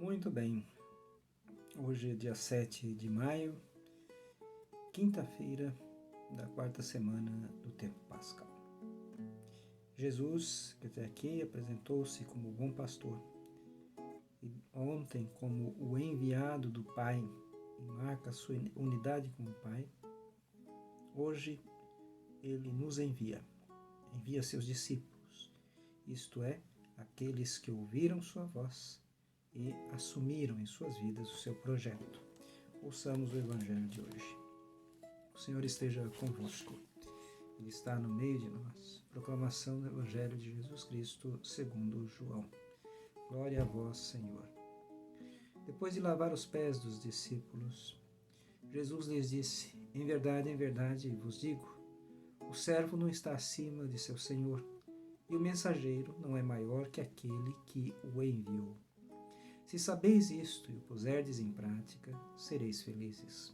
Muito bem, hoje é dia 7 de maio, quinta-feira da quarta semana do tempo pascal. Jesus, que até aqui apresentou-se como o bom pastor, e ontem como o enviado do Pai, e marca a sua unidade com o Pai, hoje ele nos envia seus discípulos, isto é, aqueles que ouviram sua voz e assumiram em suas vidas o seu projeto. Ouçamos o Evangelho de hoje. O Senhor esteja convosco. Ele está no meio de nós. Proclamação do Evangelho de Jesus Cristo segundo João. Glória a vós, Senhor. Depois de lavar os pés dos discípulos, Jesus lhes disse: em verdade vos digo, o servo não está acima de seu senhor, e o mensageiro não é maior que aquele que o enviou. Se sabeis isto e o puserdes em prática, sereis felizes.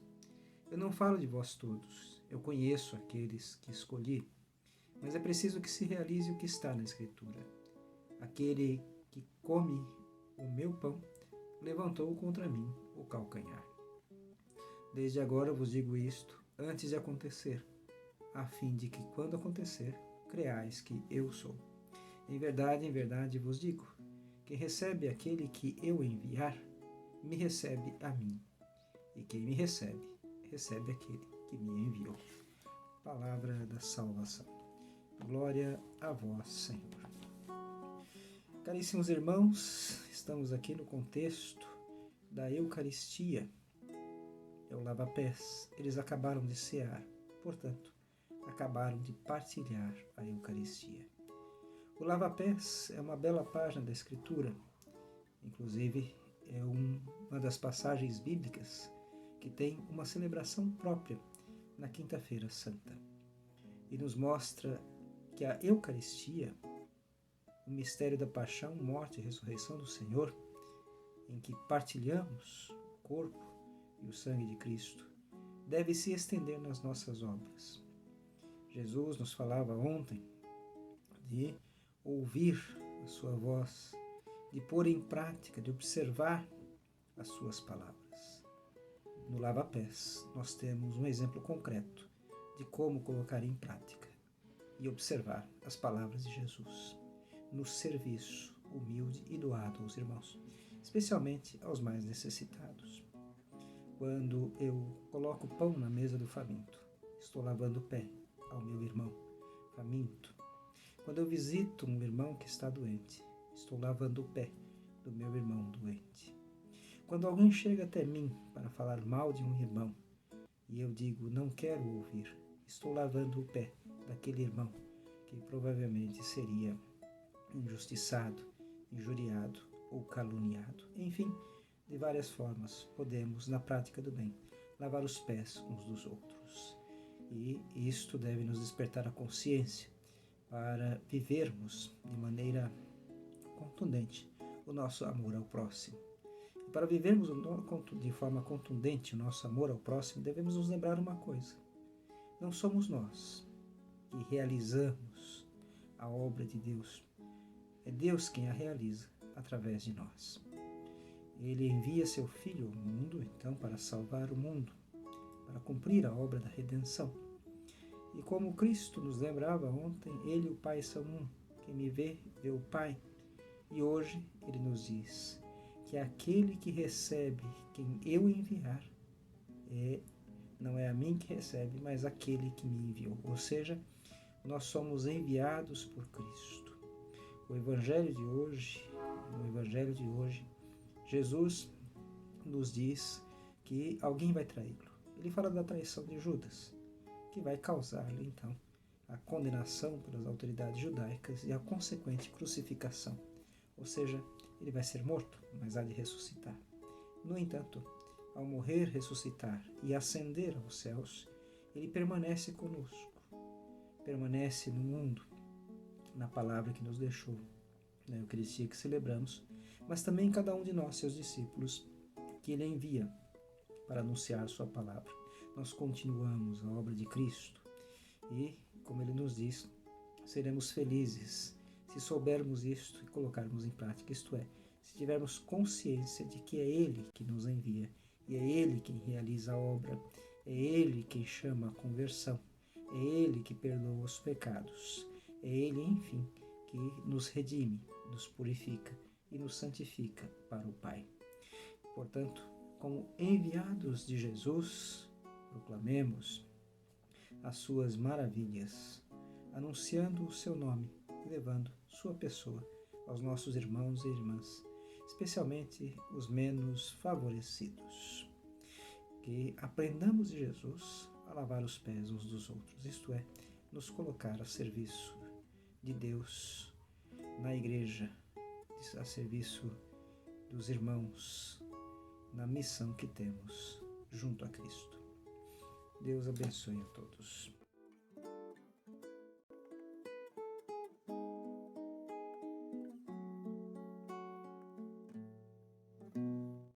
Eu não falo de vós todos, eu conheço aqueles que escolhi, mas é preciso que se realize o que está na Escritura. Aquele que come o meu pão levantou contra mim o calcanhar. Desde agora vos digo isto, antes de acontecer, a fim de que, quando acontecer, creais que eu sou. Em verdade vos digo, quem recebe aquele que eu enviar, me recebe a mim. E quem me recebe, recebe aquele que me enviou. Palavra da salvação. Glória a vós, Senhor. Caríssimos irmãos, estamos aqui no contexto da Eucaristia. É o lava-pés. Eles acabaram de cear, portanto, acabaram de partilhar a Eucaristia. O lava-pés é uma bela página da Escritura, inclusive é uma das passagens bíblicas que tem uma celebração própria na Quinta-feira Santa. E nos mostra que a Eucaristia, o mistério da paixão, morte e ressurreição do Senhor, em que partilhamos o corpo e o sangue de Cristo, deve se estender nas nossas obras. Jesus nos falava ontem de ouvir a sua voz, de pôr em prática, de observar as suas palavras. No lava-pés, nós temos um exemplo concreto de como colocar em prática e observar as palavras de Jesus no serviço humilde e doado aos irmãos, especialmente aos mais necessitados. Quando eu coloco pão na mesa do faminto, estou lavando o pé ao meu irmão faminto. Quando eu visito um irmão que está doente, estou lavando o pé do meu irmão doente. Quando alguém chega até mim para falar mal de um irmão e eu digo, não quero ouvir, estou lavando o pé daquele irmão que provavelmente seria injustiçado, injuriado ou caluniado. Enfim, de várias formas podemos, na prática do bem, lavar os pés uns dos outros. E isto deve nos despertar a consciência para vivermos de maneira contundente o nosso amor ao próximo. E para vivermos de forma contundente o nosso amor ao próximo, devemos nos lembrar uma coisa: não somos nós que realizamos a obra de Deus, é Deus quem a realiza através de nós. Ele envia seu Filho ao mundo, então, para salvar o mundo, para cumprir a obra da redenção. E como Cristo nos lembrava ontem, Ele e o Pai são um. Quem me vê, vê o Pai. E hoje Ele nos diz que aquele que recebe quem eu enviar, não é a mim que recebe, mas aquele que me enviou. Ou seja, nós somos enviados por Cristo. No Evangelho de hoje, Jesus nos diz que alguém vai traí-lo. Ele fala da traição de Judas, que vai causar-lhe, então, a condenação pelas autoridades judaicas e a consequente crucificação. Ou seja, ele vai ser morto, mas há de ressuscitar. No entanto, ao morrer, ressuscitar e ascender aos céus, ele permanece conosco, permanece no mundo, na palavra que nos deixou, na Eucaristia que celebramos, mas também em cada um de nós, seus discípulos, que ele envia para anunciar sua palavra. nós continuamos a obra de Cristo e, como ele nos diz, seremos felizes se soubermos isto e colocarmos em prática, isto é, se tivermos consciência de que é Ele que nos envia e é Ele quem realiza a obra, é Ele quem chama a conversão, é Ele que perdoa os pecados, é Ele, enfim, que nos redime, nos purifica e nos santifica para o Pai. Portanto, como enviados de Jesus, proclamemos as suas maravilhas, anunciando o seu nome e levando sua pessoa aos nossos irmãos e irmãs, especialmente os menos favorecidos. Que aprendamos de Jesus a lavar os pés uns dos outros, isto é, nos colocar a serviço de Deus na igreja, a serviço dos irmãos, na missão que temos junto a Cristo. Deus abençoe a todos.